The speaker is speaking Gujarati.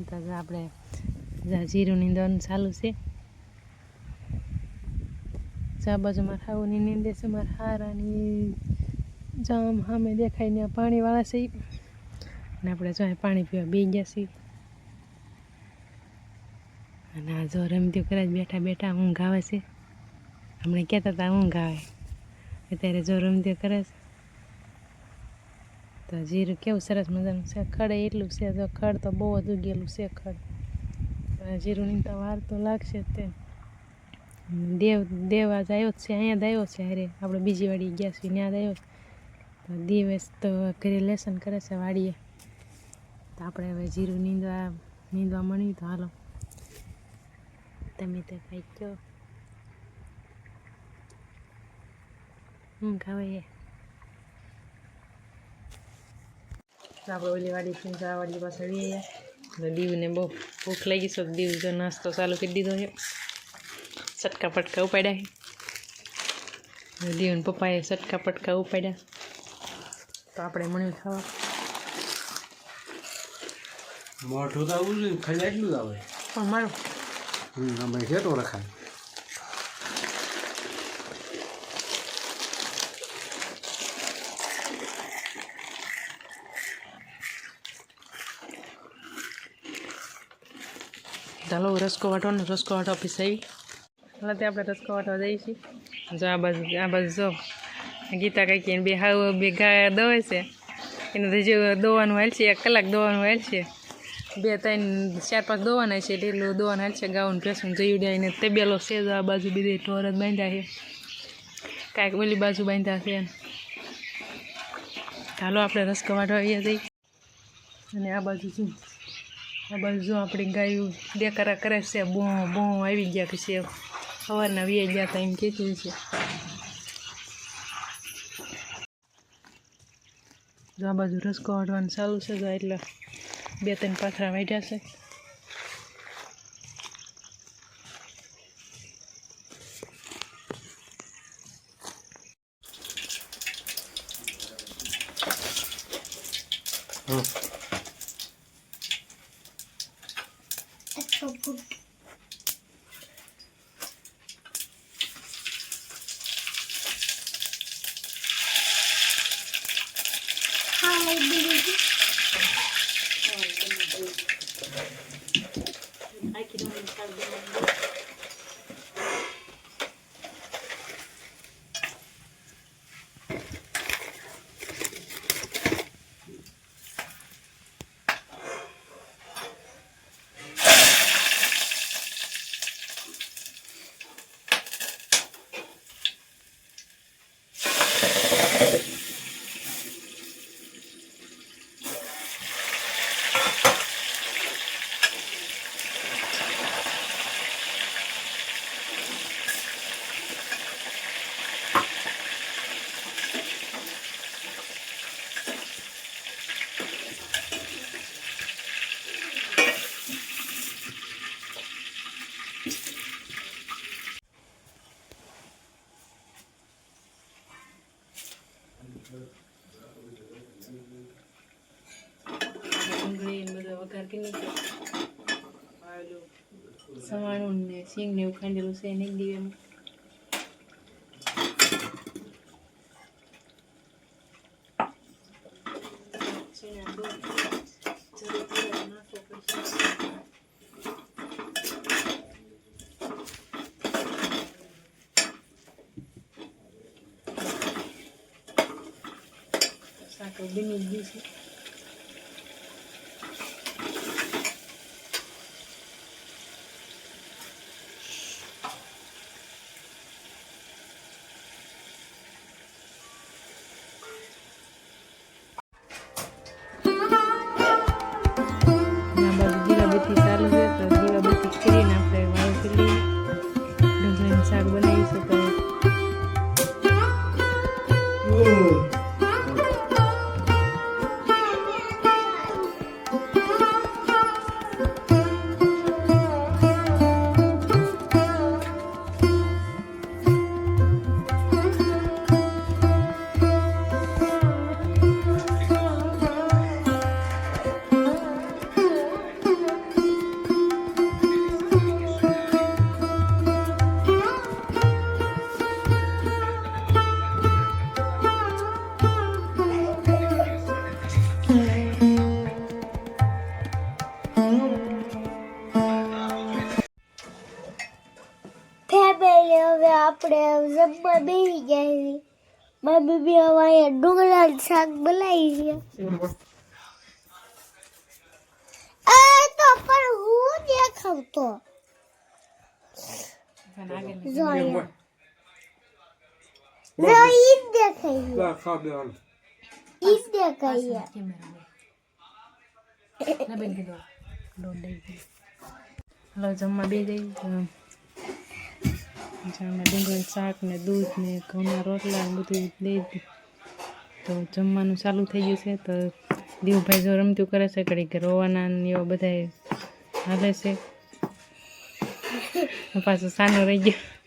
તો આપણે જીરું નીંદવાનું ચાલુ છે. આ બાજુ મારા હાઉની નીંદે છે, મારા હારાની જામ સામે દેખાય ને પાણીવાળા છે અને આપણે જો પાણી પીવા બેસી ગયા છીએ. અને આ જો રમતી કરે બેઠા બેઠા ઊંઘ આવે છે. હમણાં કહેતા હતા ઊંઘ આવે, અત્યારે જો રમતી કરે છે. તો જીરું કેવું સરસ મજાનું છે. ખડે એટલું છે, જો ખડ તો બહુ જ ઉગેલું છે. ખડ જીરું નીંદતા વાર તો લાગશે જ તે. દેવ આજ આવ્યો જ છે, અહીંયા જ આવ્યો છે. અરે આપણે બીજી વાડી ગયા છીએ ત્યાં જ આવ્યો. તો દિવસ તો ઘરે લેસન કરે છે વાડીએ. તો આપણે હવે જીરું નીંદવા મળ્યું. તો હાલો તમે તો કંઈક કહો. ખાવે આપણે ઓલી વાડી આ વાડી પાસે આવી ગયા. દીવને બહુ ભૂખ લાગી છે. દીવ જો નાસ્તો ચાલુ કરી દીધો છે. સટકા પટકા ઉપાડ્યા છે. દીવને પપ્પાએ સટકા પટકા ઉપાડ્યા. તો આપણે મળ્યું ખાવા. મોઢું તો આવું જોઈએ, ખાલી એટલું જ આવે પણ મારું અમે કેટલો રખાય. ચાલો રસકો વાટવાનો. રસકો વાટવા ઓફિસ આવી એટલે તે આપણે રસકો વાટવા જઈએ છીએ. જો આ બાજુ જો ગીતા કાંઈક બે હાવ બે ગાય દોવે છે. એને હજી દોવાનું હાલ છે. 1 કલાક દોવાનું હાલ છે. 2 3 4 5 દોવાના છે. એટલું દોવાનું હાલ છે. ગાઉન પેસું જઈ એને તબેલો છે. આ બાજુ બીજે ઢોર જ બાંધ્યા છે. કાંઈક ઓલી બાજુ બાંધ્યા છે. ચાલો આપણે રસકો વાટવા આવ્યા જઈએ. અને આ બાજુ જો આપણી ગાયું દેખારા કરે છે. બો આવી ગયા પછી સવારના વી ગયા હતા એમ કહેતી છે. જો આ બાજુ રસકો વાટવાનું ચાલુ છે. જો એટલે 2 3 પાથરા વાઢ્યા છે. સવાણું ને સિંગ ને એવું ખાંડેલું છે. નહીં દીવે સાકર બની ગઈ છે. ચાલુ છે. તો દીવાબત્તી કરીને આપણે વાળું કરી લઈએ. ડુંગળીનું શાક બનાવીશું. તો આપણે જમવા બેસી ગયા મમ્મી બી હવે ડુંગળાનું શાક બનાવી છે તો પણ હું દેખાવતો જો ઈ દેખાય ખા બેવાનું ઈ દેખાય હલો જમવા બે જઈ જામાં ડુંગળી શાક ને દૂધ ને ઘઉંના રોટલા ને બધું દઈ દીધું તો જમવાનું ચાલુ થઈ ગયું છે તો દીવભાઈ જો રમતું કરે છે ઘડીક રોવાના ને એવા બધા હાલે છે પાછું સાનું રહી ગયું